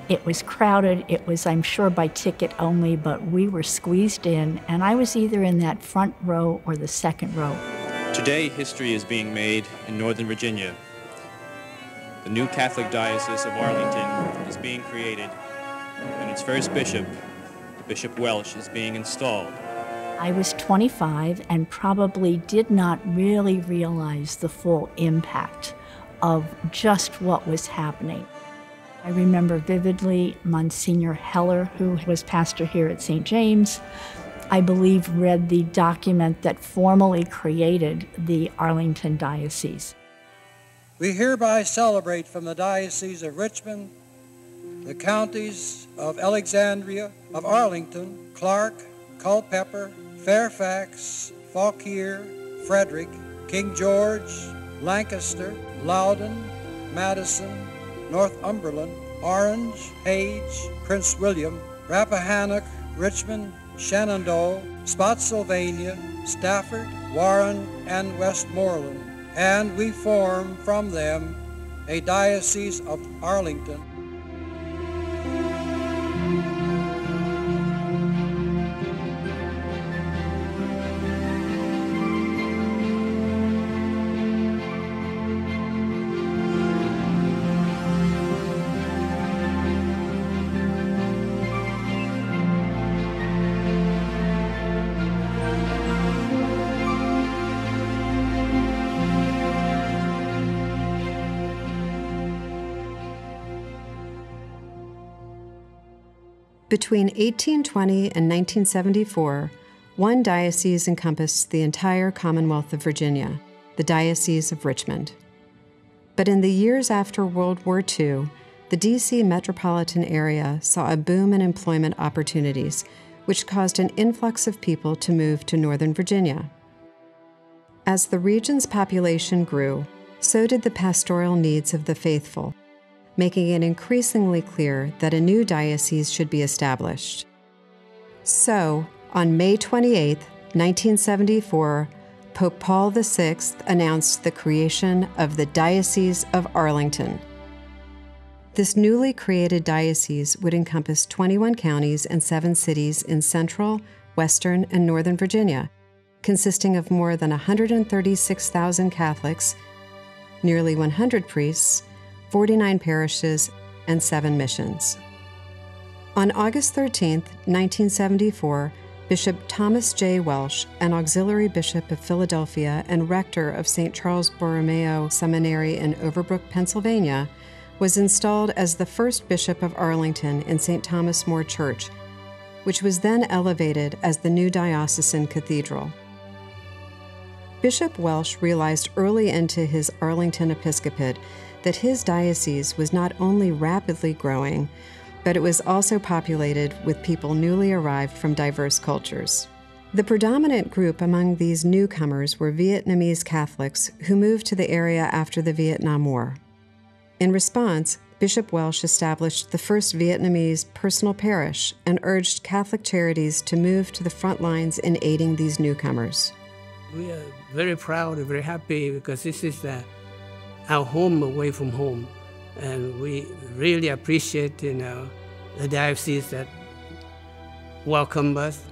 It was crowded. It was, I'm sure, by ticket only, but we were squeezed in, and I was either in that front row or the second row. Today, history is being made in Northern Virginia. The new Catholic Diocese of Arlington is being created, and its first bishop, Bishop Welsh, is being installed. I was 25 and probably did not really realize the full impact of just what was happening. I remember vividly Monsignor Heller, who was pastor here at St. James, I believe read the document that formally created the Arlington Diocese. We hereby celebrate from the Diocese of Richmond, the counties of Alexandria, of Arlington, Clark, Culpeper, Fairfax, Fauquier, Frederick, King George, Lancaster, Loudoun, Madison, Northumberland, Orange, Page, Prince William, Rappahannock, Richmond, Shenandoah, Spotsylvania, Stafford, Warren, and Westmoreland. And we form from them a Diocese of Arlington. Between 1820 and 1974, one diocese encompassed the entire Commonwealth of Virginia, the Diocese of Richmond. But in the years after World War II, the D.C. metropolitan area saw a boom in employment opportunities, which caused an influx of people to move to Northern Virginia. As the region's population grew, so did the pastoral needs of the faithful, making it increasingly clear that a new diocese should be established. So, on May 28, 1974, Pope Paul VI announced the creation of the Diocese of Arlington. This newly created diocese would encompass 21 counties and 7 cities in central, western, and northern Virginia, consisting of more than 136,000 Catholics, nearly 100 priests, 49 parishes, and 7 missions. On August 13, 1974, Bishop Thomas J. Welsh, an auxiliary bishop of Philadelphia and rector of St. Charles Borromeo Seminary in Overbrook, Pennsylvania, was installed as the first bishop of Arlington in St. Thomas More Church, which was then elevated as the new diocesan cathedral. Bishop Welsh realized early into his Arlington episcopate that his diocese was not only rapidly growing, but it was also populated with people newly arrived from diverse cultures. The predominant group among these newcomers were Vietnamese Catholics who moved to the area after the Vietnam War. In response, Bishop Welsh established the first Vietnamese personal parish and urged Catholic charities to move to the front lines in aiding these newcomers. We are very proud and very happy because this is our home away from home. And we really appreciate, the diocese that welcomed us,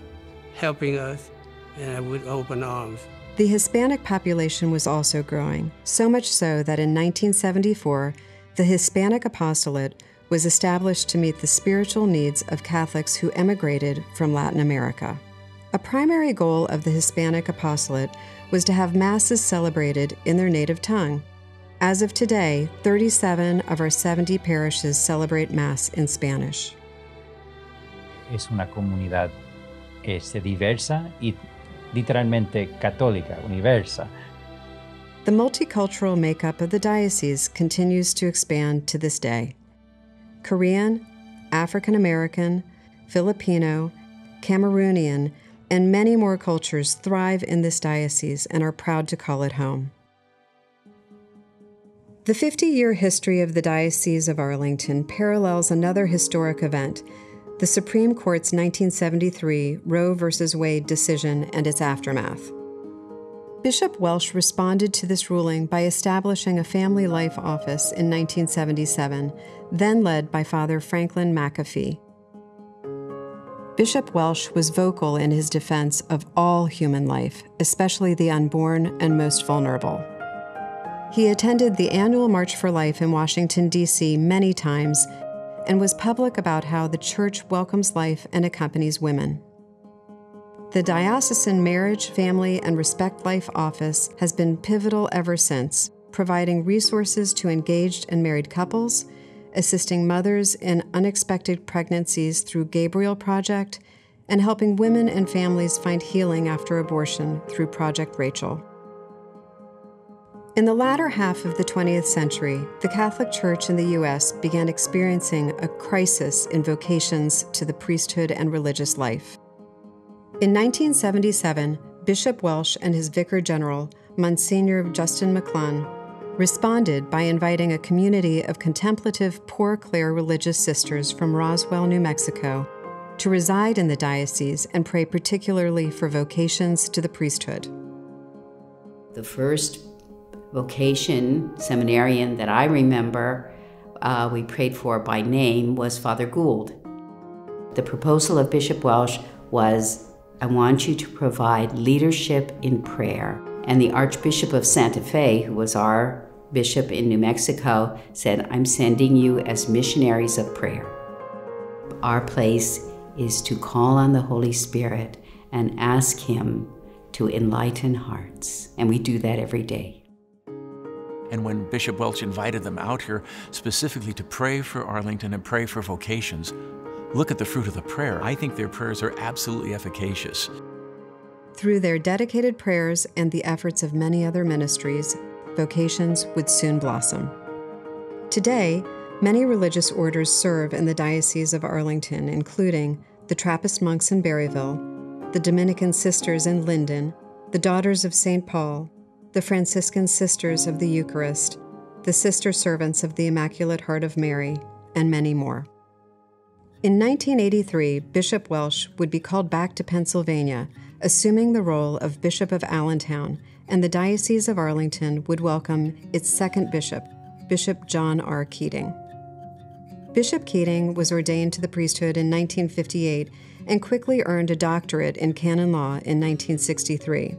helping us, and with open arms. The Hispanic population was also growing, so much so that in 1974, the Hispanic Apostolate was established to meet the spiritual needs of Catholics who emigrated from Latin America. A primary goal of the Hispanic Apostolate was to have Masses celebrated in their native tongue. As of today, 37 of our 70 parishes celebrate Mass in Spanish. Es una comunidad diversa y literalmente católica, universal. The multicultural makeup of the diocese continues to expand to this day. Korean, African American, Filipino, Cameroonian, and many more cultures thrive in this diocese and are proud to call it home. The 50-year history of the Diocese of Arlington parallels another historic event, the Supreme Court's 1973 Roe v. Wade decision and its aftermath. Bishop Welsh responded to this ruling by establishing a family life office in 1977, then led by Father Franklin McAfee. Bishop Welsh was vocal in his defense of all human life, especially the unborn and most vulnerable. He attended the annual March for Life in Washington, D.C. many times and was public about how the Church welcomes life and accompanies women. The Diocesan Marriage, Family, and Respect Life Office has been pivotal ever since, providing resources to engaged and married couples, assisting mothers in unexpected pregnancies through Gabriel Project, and helping women and families find healing after abortion through Project Rachel. In the latter half of the 20th century, the Catholic Church in the U.S. began experiencing a crisis in vocations to the priesthood and religious life. In 1977, Bishop Welsh and his Vicar General, Monsignor Justin McClung, responded by inviting a community of contemplative Poor Clare religious sisters from Roswell, New Mexico, to reside in the diocese and pray particularly for vocations to the priesthood. The first vocation seminarian that I remember we prayed for by name was Father Gould. The proposal of Bishop Welsh was, I want you to provide leadership in prayer. And the Archbishop of Santa Fe, who was our bishop in New Mexico, said, I'm sending you as missionaries of prayer. Our place is to call on the Holy Spirit and ask Him to enlighten hearts. And we do that every day. And when Bishop Welsh invited them out here specifically to pray for Arlington and pray for vocations, look at the fruit of the prayer. I think their prayers are absolutely efficacious. Through their dedicated prayers and the efforts of many other ministries, vocations would soon blossom. Today, many religious orders serve in the Diocese of Arlington, including the Trappist monks in Berryville, the Dominican Sisters in Linden, the Daughters of St. Paul, the Franciscan Sisters of the Eucharist, the Sister Servants of the Immaculate Heart of Mary, and many more. In 1983, Bishop Welsh would be called back to Pennsylvania, assuming the role of Bishop of Allentown, and the Diocese of Arlington would welcome its second bishop, Bishop John R. Keating. Bishop Keating was ordained to the priesthood in 1958 and quickly earned a doctorate in canon law in 1963.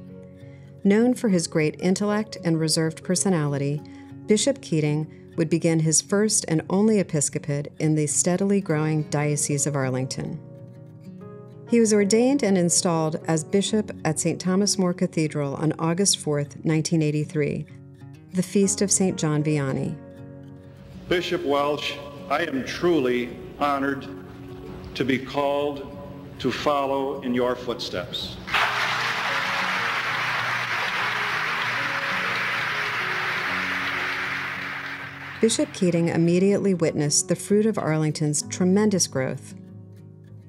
Known for his great intellect and reserved personality, Bishop Keating would begin his first and only episcopate in the steadily growing Diocese of Arlington. He was ordained and installed as bishop at St. Thomas More Cathedral on August 4, 1983, the feast of St. John Vianney. Bishop Welsh, I am truly honored to be called to follow in your footsteps. Bishop Keating immediately witnessed the fruit of Arlington's tremendous growth.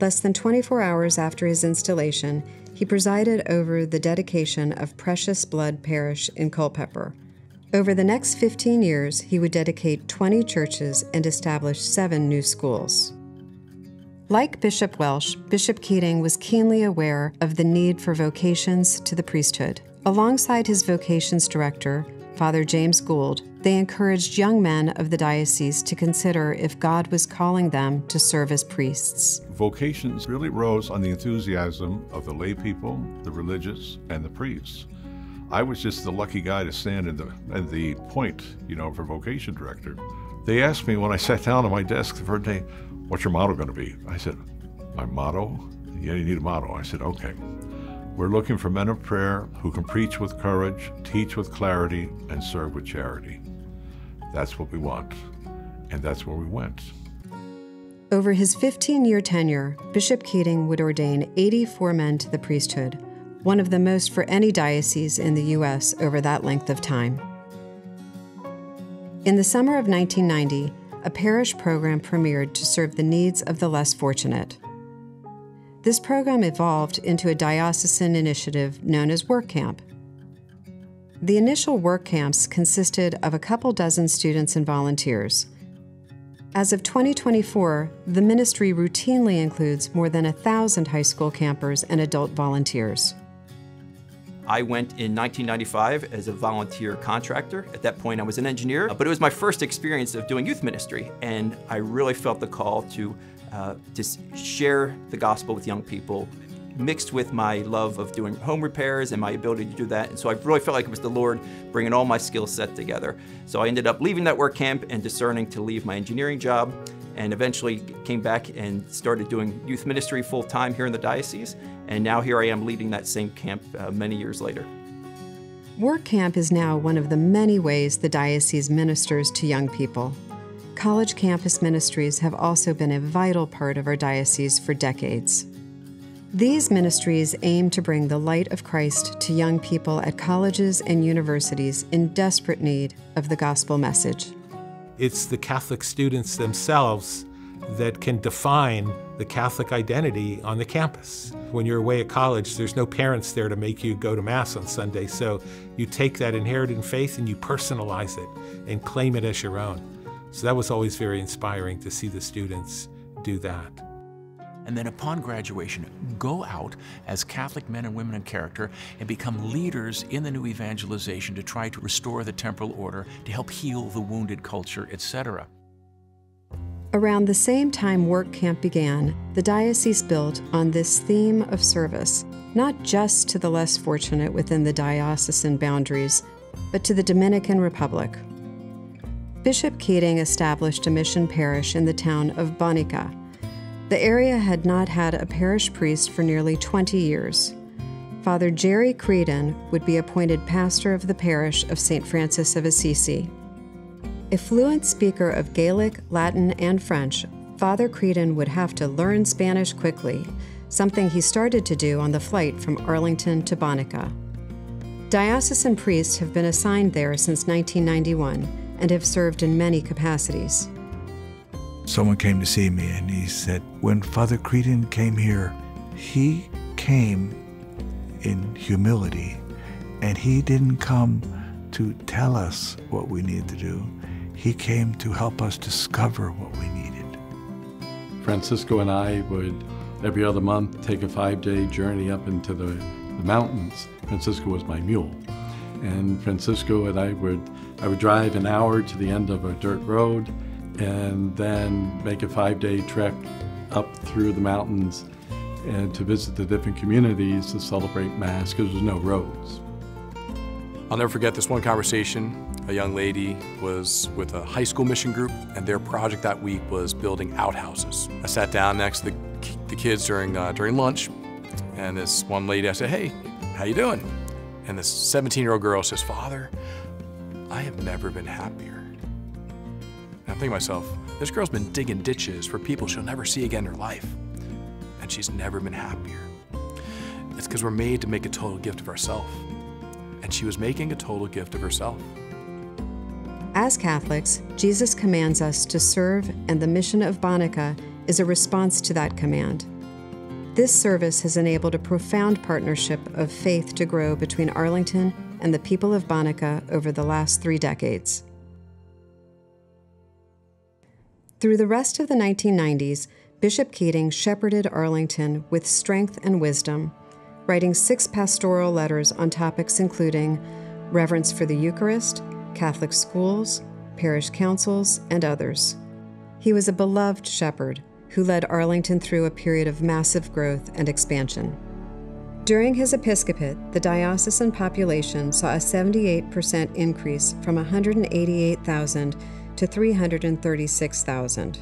Less than 24 hours after his installation, he presided over the dedication of Precious Blood Parish in Culpeper. Over the next 15 years, he would dedicate 20 churches and establish 7 new schools. Like Bishop Welsh, Bishop Keating was keenly aware of the need for vocations to the priesthood. Alongside his vocations director, Father James Gould, they encouraged young men of the diocese to consider if God was calling them to serve as priests. Vocations really rose on the enthusiasm of the lay people, the religious, and the priests. I was just the lucky guy to stand in the point, for vocation director. They asked me when I sat down at my desk the first day, what's your motto going to be? I said, my motto? Yeah, you need a motto. I said, okay. We're looking for men of prayer who can preach with courage, teach with clarity, and serve with charity. That's what we want, and that's where we went. Over his 15-year tenure, Bishop Keating would ordain 84 men to the priesthood, one of the most for any diocese in the U.S. over that length of time. In the summer of 1990, a parish program premiered to serve the needs of the less fortunate. This program evolved into a diocesan initiative known as Work Camp. The initial work camps consisted of a couple dozen students and volunteers. As of 2024, the ministry routinely includes more than 1,000 high school campers and adult volunteers. I went in 1995 as a volunteer contractor. At that point, I was an engineer, but it was my first experience of doing youth ministry, and I really felt the call to just share the gospel with young people, mixed with my love of doing home repairs and my ability to do that. And so I really felt like it was the Lord bringing all my skill set together. So I ended up leaving that work camp and discerning to leave my engineering job, and eventually came back and started doing youth ministry full-time here in the diocese. And now here I am leading that same camp many years later. Work camp is now one of the many ways the diocese ministers to young people. College campus ministries have also been a vital part of our diocese for decades. These ministries aim to bring the light of Christ to young people at colleges and universities in desperate need of the gospel message. It's the Catholic students themselves that can define the Catholic identity on the campus. When you're away at college, there's no parents there to make you go to Mass on Sunday, so you take that inherited faith and you personalize it and claim it as your own. So that was always very inspiring to see the students do that. And then upon graduation, go out as Catholic men and women of character and become leaders in the new evangelization to try to restore the temporal order, to help heal the wounded culture, etc. Around the same time work camp began, the diocese built on this theme of service, not just to the less fortunate within the diocesan boundaries, but to the Dominican Republic. Bishop Keating established a mission parish in the town of Bonica. The area had not had a parish priest for nearly 20 years. Father Jerry Creedon would be appointed pastor of the parish of St. Francis of Assisi. A fluent speaker of Gaelic, Latin, and French, Father Creedon would have to learn Spanish quickly, something he started to do on the flight from Arlington to Bonica. Diocesan priests have been assigned there since 1991 and have served in many capacities. Someone came to see me and he said, when Father Creedon came here, he came in humility, and he didn't come to tell us what we needed to do. He came to help us discover what we needed. Francisco and I would, every other month, take a 5-day journey up into the mountains. Francisco was my mule. And Francisco and I would drive an hour to the end of a dirt road and then make a 5-day trek up through the mountains and to visit the different communities to celebrate Mass, because there's no roads. I'll never forget this one conversation. A young lady was with a high school mission group, and their project that week was building outhouses. I sat down next to the kids during lunch, and this one lady, I said, "Hey, how you doing?" And this 17-year-old girl says, "Father, I have never been happier." And I'm thinking to myself, this girl's been digging ditches for people she'll never see again in her life, and she's never been happier. It's because we're made to make a total gift of ourselves, and she was making a total gift of herself. As Catholics, Jesus commands us to serve, and the mission of Bonica is a response to that command. This service has enabled a profound partnership of faith to grow between Arlington and the people of Bonica over the last 3 decades. Through the rest of the 1990s, Bishop Keating shepherded Arlington with strength and wisdom, writing 6 pastoral letters on topics including reverence for the Eucharist, Catholic schools, parish councils, and others. He was a beloved shepherd who led Arlington through a period of massive growth and expansion. During his episcopate, the diocesan population saw a 78% increase from 188,000 to 336,000.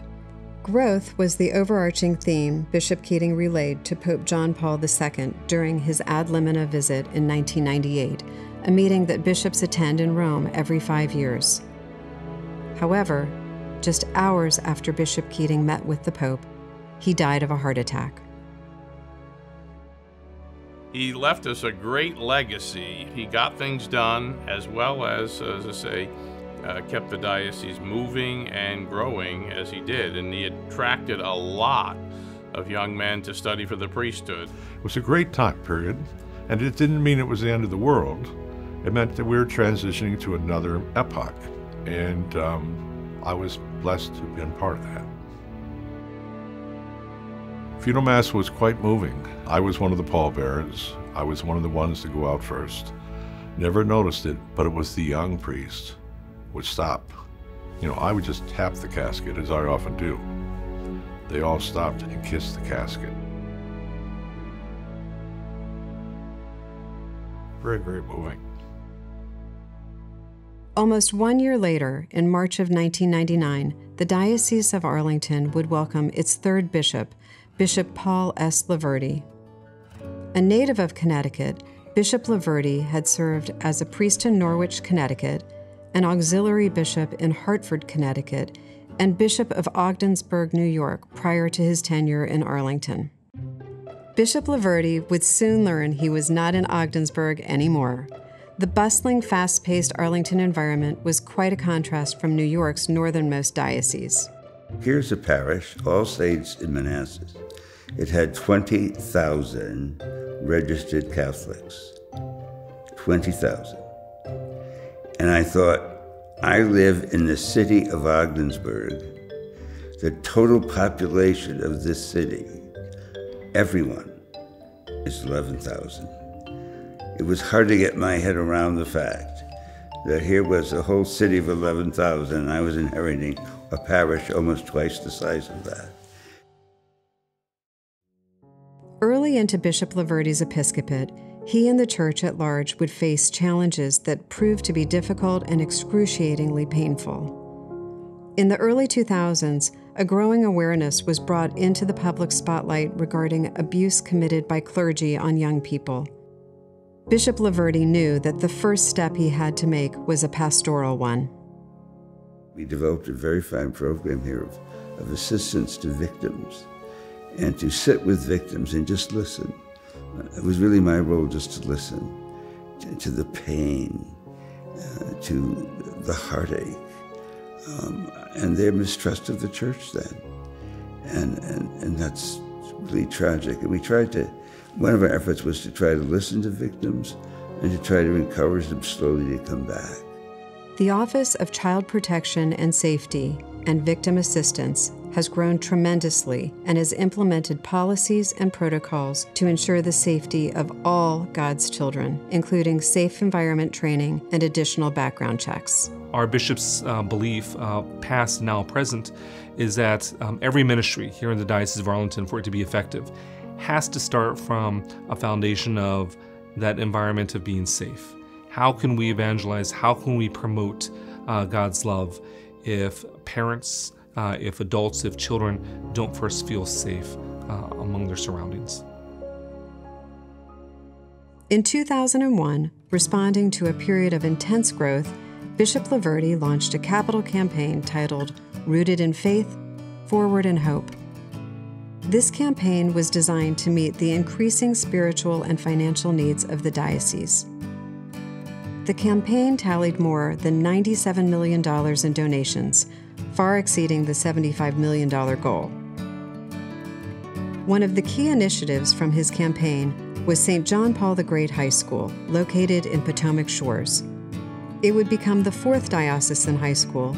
Growth was the overarching theme Bishop Keating relayed to Pope John Paul II during his Ad Limina visit in 1998, a meeting that bishops attend in Rome every 5 years. However, just hours after Bishop Keating met with the Pope, he died of a heart attack. He left us a great legacy. He got things done, as well as I say, kept the diocese moving and growing as he did, and he attracted a lot of young men to study for the priesthood. It was a great time period, and it didn't mean it was the end of the world. It meant that we were transitioning to another epoch, and I was blessed to have been part of that. Funeral Mass was quite moving. I was one of the pallbearers. I was one of the ones to go out first. Never noticed it, but it was the young priest would stop. You know, I would just tap the casket, as I often do. They all stopped and kissed the casket. Very, very moving. Almost 1 year later, in March of 1999, the Diocese of Arlington would welcome its third bishop, Bishop Paul S. Laverty. A native of Connecticut, Bishop Laverty had served as a priest in Norwich, Connecticut, an auxiliary bishop in Hartford, Connecticut, and Bishop of Ogdensburg, New York, prior to his tenure in Arlington. Bishop Laverty would soon learn he was not in Ogdensburg anymore. The bustling, fast-paced Arlington environment was quite a contrast from New York's northernmost diocese. Here's a parish, All Saints in Manassas. It had 20,000 registered Catholics. 20,000. And I thought, I live in the city of Ogdensburg. The total population of this city, everyone, is 11,000. It was hard to get my head around the fact that here was a whole city of 11,000 and I was inheriting a parish almost twice the size of that. Early into Bishop Laverty's episcopate, he and the church at large would face challenges that proved to be difficult and excruciatingly painful. In the early 2000s, a growing awareness was brought into the public spotlight regarding abuse committed by clergy on young people. Bishop Laverty knew that the first step he had to make was a pastoral one. We developed a very fine program here of assistance to victims and to sit with victims and just listen. It was really my role just to listen to the pain, to the heartache, and their mistrust of the church then. And that's really tragic. And we tried to, one of our efforts was to try to listen to victims and to try to encourage them slowly to come back. The Office of Child Protection and Safety and Victim Assistance has grown tremendously and has implemented policies and protocols to ensure the safety of all God's children, including safe environment training and additional background checks. Our bishop's belief, past, now, present, is that every ministry here in the Diocese of Arlington, for it to be effective, has to start from a foundation of that environment of being safe. How can we evangelize? How can we promote God's love if parents, if adults, if children don't first feel safe among their surroundings? In 2001, responding to a period of intense growth, Bishop Laverty launched a capital campaign titled Rooted in Faith, Forward in Hope. This campaign was designed to meet the increasing spiritual and financial needs of the diocese. The campaign tallied more than $97 million in donations, far exceeding the $75 million goal. One of the key initiatives from his campaign was St. John Paul the Great High School, located in Potomac Shores. It would become the fourth diocesan high school,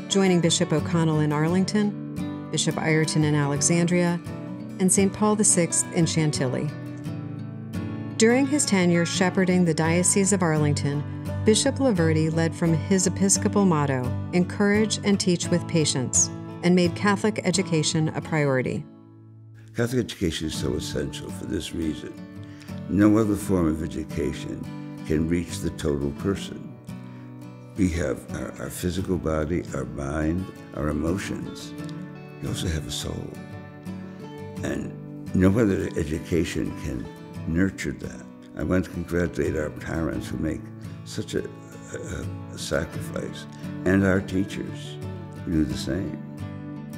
joining Bishop O'Connell in Arlington, Bishop Ireton in Alexandria, and St. Paul VI in Chantilly. During his tenure shepherding the Diocese of Arlington, Bishop Laverty led from his episcopal motto, encourage and teach with patience, and made Catholic education a priority. Catholic education is so essential for this reason. No other form of education can reach the total person. We have our physical body, our mind, our emotions. We also have a soul. And no other education can nurture that. I want to congratulate our parents who make such a sacrifice, and our teachers who do the same.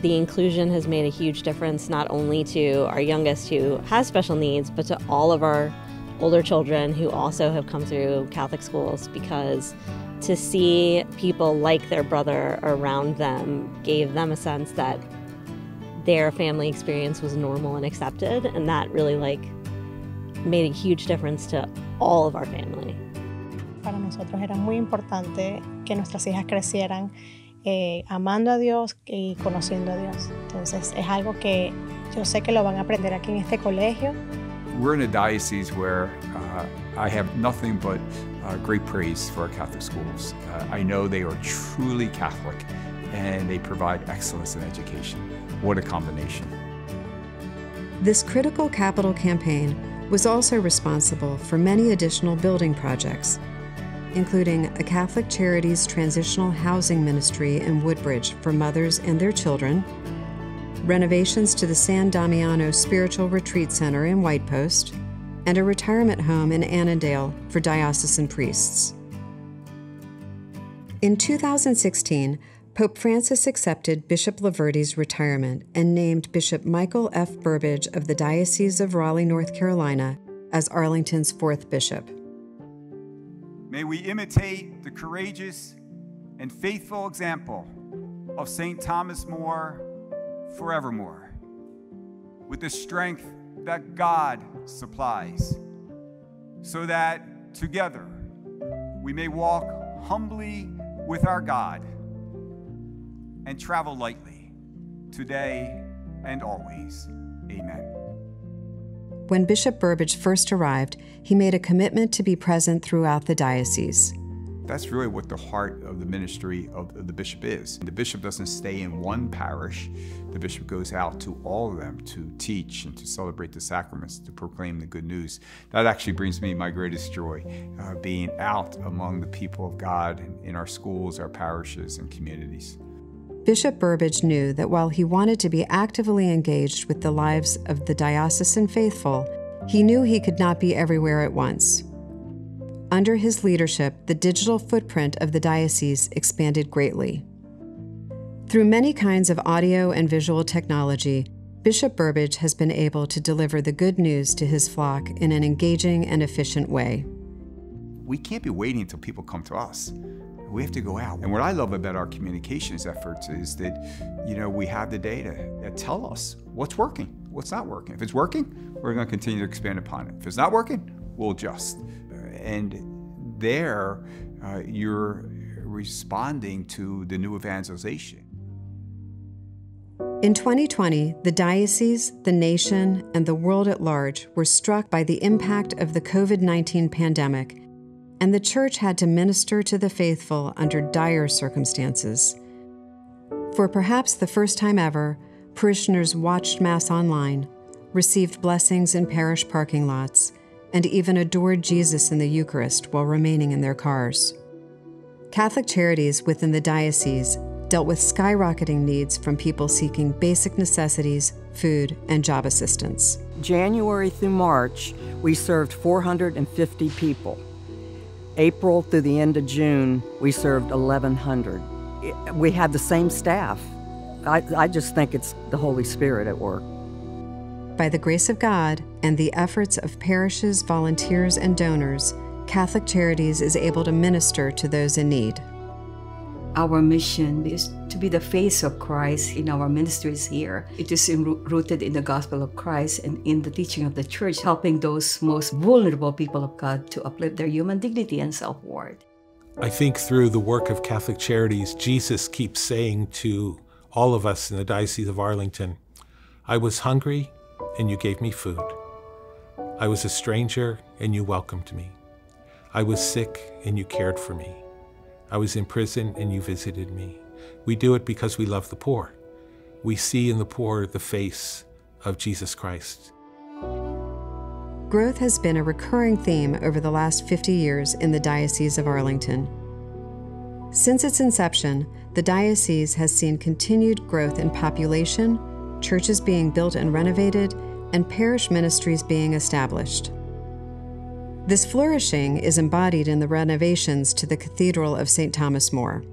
The inclusion has made a huge difference, not only to our youngest who has special needs, but to all of our older children who also have come through Catholic schools, because to see people like their brother around them gave them a sense that their family experience was normal and accepted, and that really made a huge difference to all of our family. Para nosotros era muy importante que nuestras hijas crecieran amando a Dios y conociendo a Dios. Entonces es algo que Yo sé que lo van a aprender aquí en este colegio. We're in a diocese where I have nothing but great praise for our Catholic schools. I know they are truly Catholic and they provide excellence in education. What a combination. This critical capital campaign was also responsible for many additional building projects, including a Catholic Charities transitional housing ministry in Woodbridge for mothers and their children, renovations to the San Damiano Spiritual Retreat Center in White Post, and a retirement home in Annandale for diocesan priests. In 2016, Pope Francis accepted Bishop Laverty's retirement and named Bishop Michael F. Burbidge of the Diocese of Raleigh, North Carolina, as Arlington's 4th bishop. May we imitate the courageous and faithful example of St. Thomas More forevermore, with the strength that God supplies, so that together we may walk humbly with our God and travel lightly today and always. Amen. When Bishop Burbidge first arrived, he made a commitment to be present throughout the diocese. That's really what the heart of the ministry of the bishop is. The bishop doesn't stay in one parish. The bishop goes out to all of them to teach and to celebrate the sacraments, to proclaim the good news. That actually brings me my greatest joy, being out among the people of God in our schools, our parishes, and communities. Bishop Burbidge knew that while he wanted to be actively engaged with the lives of the diocesan faithful, he knew he could not be everywhere at once. Under his leadership, the digital footprint of the diocese expanded greatly. Through many kinds of audio and visual technology, Bishop Burbidge has been able to deliver the good news to his flock in an engaging and efficient way. We can't be waiting until people come to us. We have to go out. And what I love about our communications efforts is that, we have the data that tell us what's working, what's not working. If it's working, we're going to continue to expand upon it. If it's not working, we'll adjust. And there, you're responding to the new evangelization. In 2020, the diocese, the nation, and the world at large were struck by the impact of the COVID-19 pandemic, and the Church had to minister to the faithful under dire circumstances. For perhaps the first time ever, parishioners watched Mass online, received blessings in parish parking lots, and even adored Jesus in the Eucharist while remaining in their cars. Catholic Charities within the diocese dealt with skyrocketing needs from people seeking basic necessities, food, and job assistance. January through March, we served 450 people. April through the end of June, we served 1,100. We had the same staff. I just think it's the Holy Spirit at work. By the grace of God and the efforts of parishes, volunteers, and donors, Catholic Charities is able to minister to those in need. Our mission is to be the face of Christ in our ministries here. It is rooted in the gospel of Christ and in the teaching of the Church, helping those most vulnerable people of God to uplift their human dignity and self-worth. I think through the work of Catholic Charities, Jesus keeps saying to all of us in the Diocese of Arlington, I was hungry and you gave me food. I was a stranger and you welcomed me. I was sick and you cared for me. I was in prison and you visited me. We do it because we love the poor. We see in the poor the face of Jesus Christ. Growth has been a recurring theme over the last 50 years in the Diocese of Arlington. Since its inception, the diocese has seen continued growth in population, churches being built and renovated, and parish ministries being established. This flourishing is embodied in the renovations to the Cathedral of St. Thomas More.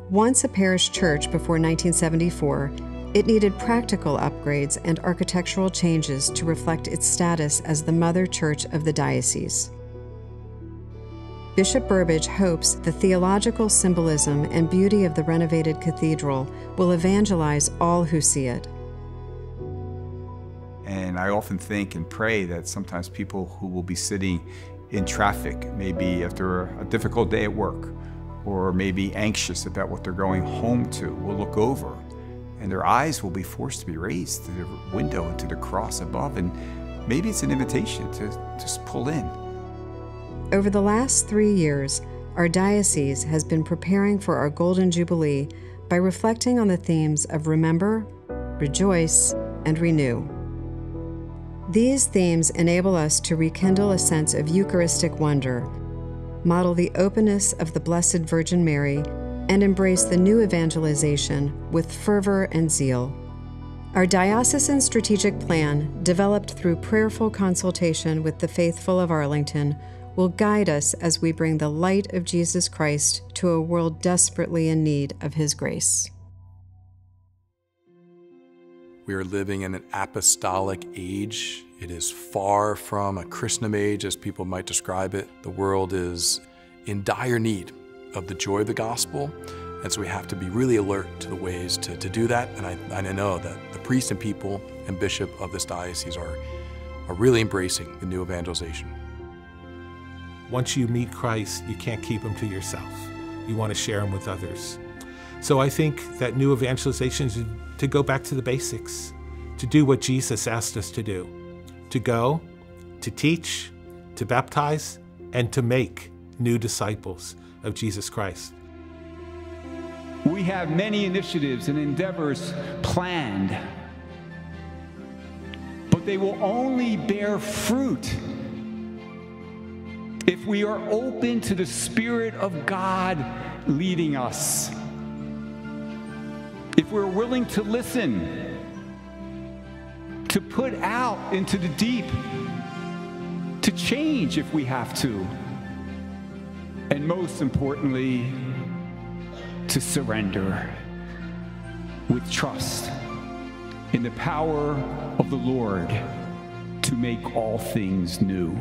Once a parish church before 1974, it needed practical upgrades and architectural changes to reflect its status as the mother church of the diocese. Bishop Burbidge hopes the theological symbolism and beauty of the renovated cathedral will evangelize all who see it. And I often think and pray that sometimes people who will be sitting in traffic, maybe after a difficult day at work, or maybe anxious about what they're going home to, will look over and their eyes will be forced to be raised to the window and to the cross above, and maybe it's an invitation to just pull in. Over the last 3 years, our diocese has been preparing for our Golden Jubilee by reflecting on the themes of remember, rejoice, and renew. These themes enable us to rekindle a sense of Eucharistic wonder, model the openness of the Blessed Virgin Mary, and embrace the new evangelization with fervor and zeal. Our diocesan strategic plan, developed through prayerful consultation with the faithful of Arlington, will guide us as we bring the light of Jesus Christ to a world desperately in need of His grace. We are living in an apostolic age. It is far from a Christendom age, as people might describe it. The world is in dire need of the joy of the gospel, and so we have to be really alert to the ways to do that. And I know that the priests and people and bishop of this diocese are really embracing the new evangelization. Once you meet Christ, you can't keep him to yourself. You want to share him with others. So I think that new evangelization is to go back to the basics, to do what Jesus asked us to do, to go, to teach, to baptize, and to make new disciples of Jesus Christ. We have many initiatives and endeavors planned, but they will only bear fruit if we are open to the Spirit of God leading us. If we're willing to listen, to put out into the deep, to change if we have to, and most importantly, to surrender with trust in the power of the Lord to make all things new.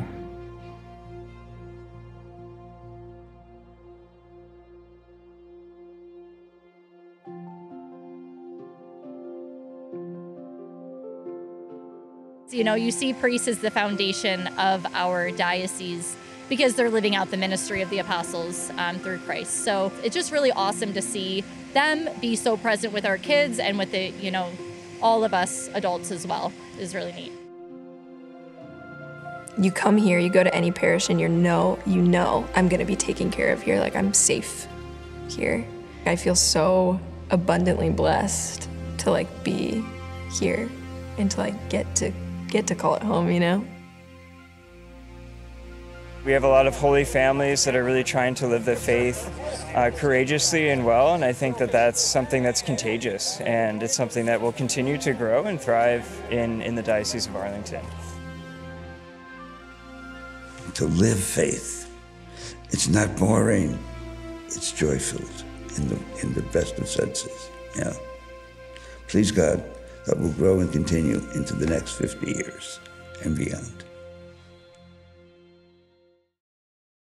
You know, you see priests as the foundation of our diocese because they're living out the ministry of the apostles through Christ. So it's just really awesome to see them be so present with our kids and with the, you know, all of us adults as well. Is really neat. You come here, you go to any parish, and you know I'm gonna be taken care of here. Like, I'm safe here. I feel so abundantly blessed to like be here and to like get to call it home, you know? We have a lot of holy families that are really trying to live the faith courageously and well, and I think that that's something that's contagious, and it's something that will continue to grow and thrive in the Diocese of Arlington. To live faith, it's not boring, it's joy-filled in the best of senses, yeah. Please God, that will grow and continue into the next 50 years and beyond.